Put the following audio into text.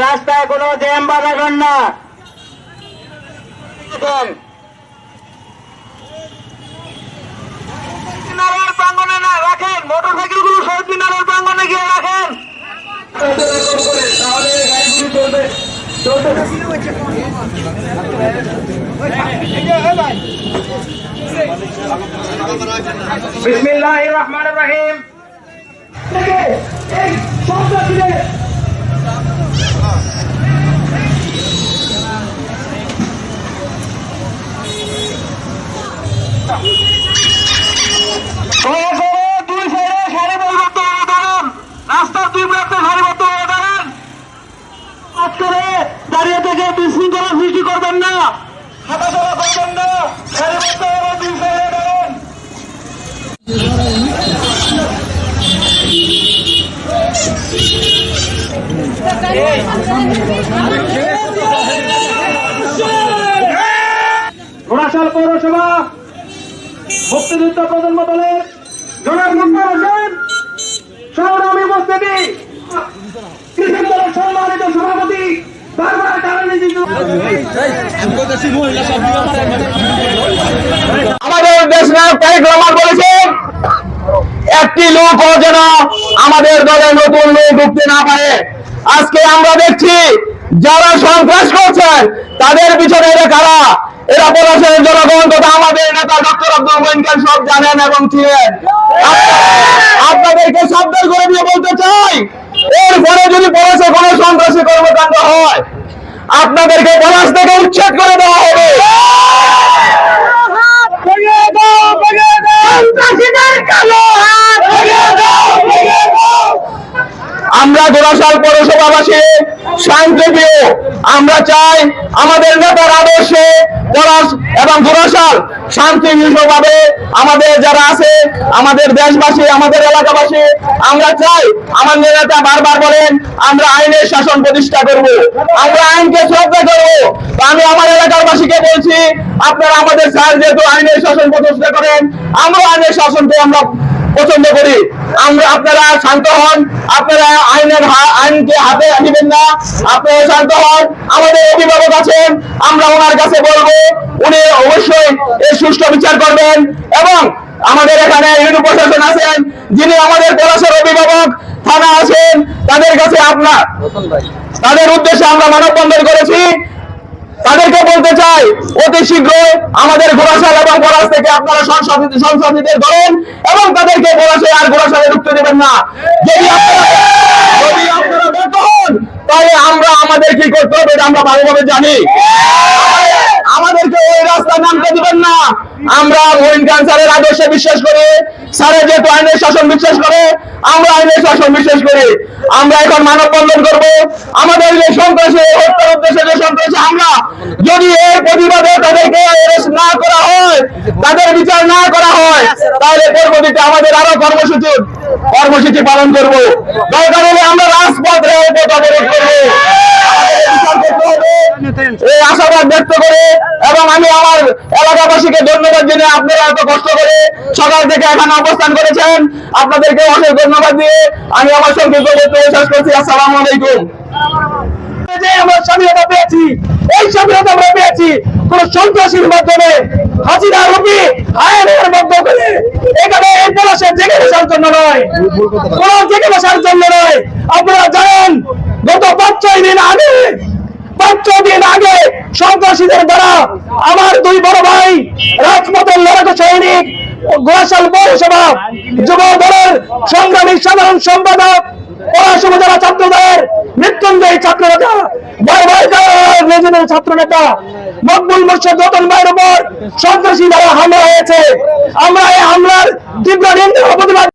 রাস্তায় কোনো জ্যাম বাঁধাবেন না। প্রাঙ্গনে না রাখেন, মোটরসাইকেল গুলো শহীদ মিনারের প্রাঙ্গনে গিয়ে রাখেন। বিসমিল্লাহির রহমানির রহিম। রাস্তার দুই প্রান্তে সারিবদ্ধ হয়ে দাঁড়ান। দাঁড়িয়ে থেকে বিশৃঙ্খলা সৃষ্টি করবেন না, হাঁটাচলা করবেন না, সারিবদ্ধ হয়ে দুই সাইডে দাঁড়ান। ঘোড়াশাল পৌরসভা মুক্তিযুদ্ধ প্রজন্ম দলের জনাব মোক্তার হোসেন সংগ্রামী উপস্থিতি, কৃষক দলের সম্মানিত সভাপতি আমাদের দেশ নায়ক তারেক রহমান বলেছেন, একটি লোকও যেন আমাদের দলে নতুন লোক ঢুকতে না পারে। আজকে আমরা দেখছি যারা সন্ত্রাস করছেন তাদের পিছনে এরা কারা, এরা পলাশের জনগণ তথা আমাদের নেতা ডক্টর আব্দুল মঈন খান সব জানেন এবং চিনেন। আপনাদেরকে সাবধান করে দিয়ে বলতে চাই, এরপরে যদি পলাশে কোনো সন্ত্রাসী কর্মকাণ্ড হয় আপনাদেরকে পলাশ থেকে উচ্ছেদ করে দেওয়া হবে। আমরা ঘোড়াশাল পৌরসভাবাসী শান্তিপ্রিয়, আমরা চাই আমাদের নেতার আদর্শে পলাশ এবং ঘোড়াশাল শান্তিপূর্ণভাবে আমাদের যারা আছে, আমাদের দেশবাসী, আমাদের এলাকাবাসী, আমরা চাই আমাদের নেতা বারবার বলেন আমরা আইনের শাসন প্রতিষ্ঠা করব, আমরা আইনকে শ্রদ্ধা করব। আমি আমার এলাকাবাসীকে বলছি, আপনারা আমাদের স্যার যেহেতু আইনের শাসন প্রতিষ্ঠা করেন, আমরা আইনের শাসনকে আমরা পছন্দ করি। আপনারা শান্ত হন, আপনারা আইনকে হাতে নিবেন না, আপনারা শান্ত হন। আমাদের অভিভাবক আছেন, আমরা ওনার কাছে বলবো উনি অবশ্যই এর সুষ্ঠু বিচার করবেন। এবং আমাদের এখানে ইউনিয়ন প্রশাসন আছেন যিনি আমাদের পলাশের অভিভাবক, থানা আছেন, তাদের কাছে তাদের উদ্দেশ্যে আমরা মানববন্ধন করেছি। তাদেরকে বলতে চাই অতি শীঘ্রই আমাদের ঘোড়াশাল এবং পলাশ থেকে আপনারা সংসদীদের ধরেন এবং তাদেরকে পলাশে আর ঘোড়াশালে ঢুকতে দেবেন না। যদি আপনারা ব্যর্থ হন তাহলে আমরা আমাদের কি করতে হবে আমরা ভালোভাবে জানি। আমাদেরকে ওই রাস্তায় নামতে দিবেন না। আমরা মঈন খান স্যারের আদর্শে বিশ্বাস করি, স্যারের যেহেতু আইনের শাসন বিশ্বাস করে, আমরা আইনের শাসন বিশ্বাস করি। আমরা এখন মানববন্ধন করব। আমাদের যে সন্ত্রাসী হত্যার উদ্দেশ্যে যে সন্ত্রাসী আমরা যদি এর প্রতিবাদে তাদেরকে অ্যারেস্ট না করা হয়, তাদের বিচার না করা হয়, তাহলে পরবর্তীতে আমাদের আরো কর্মসূচি পালন করব। দরকার হলে আমরা রাজপথে অবরোধ করব। এই আশাবাদ ব্যক্ত করে এবং আমি আমার এলাকাবাসীকে ধন্যবাদ জানিয়ে আপনারা এত কষ্ট করে সকাল থেকে এখানে অবস্থান করেছেন, আপনাদেরকে অনেক ধন্যবাদ দিয়ে আমি আমার সংক্ষিপ্ত বক্তব্য শেষ করছি। আসসালামু আলাইকুম। আমরা স্বাধীনতা পেয়েছি, এই স্বাধীনতা আমরা পেয়েছি কোন সন্ত্রাসীর মাধ্যমে, হাসিনা রূপী আইনের মাধ্যমে। এখানে এই পলাশের জেগে বসার জন্য নয়, কোন জেগে বসার জন্য নয়। আপনারা জানেন গত 5-6 দিন আগে সন্ত্রাসীদের দ্বারা আমার দুই বড় ভাই রাজপথের লড়াকু সৈনিক, ঘোড়াশাল পৌরসভা যুব দলের সংগ্রামী সাধারণ সম্পাদক, পলাশ উপজেলা ছাত্রদের মৃত্যুঞ্জয়ী ছাত্র নেতা, ছাত্র নেতা মকবুল মোর্শেদ রতন ভাইয়ের উপর সন্ত্রাসী দ্বারা হামলা হয়েছে। আমরা এই হামলার তীব্র নিন্দা প্রতিবাদ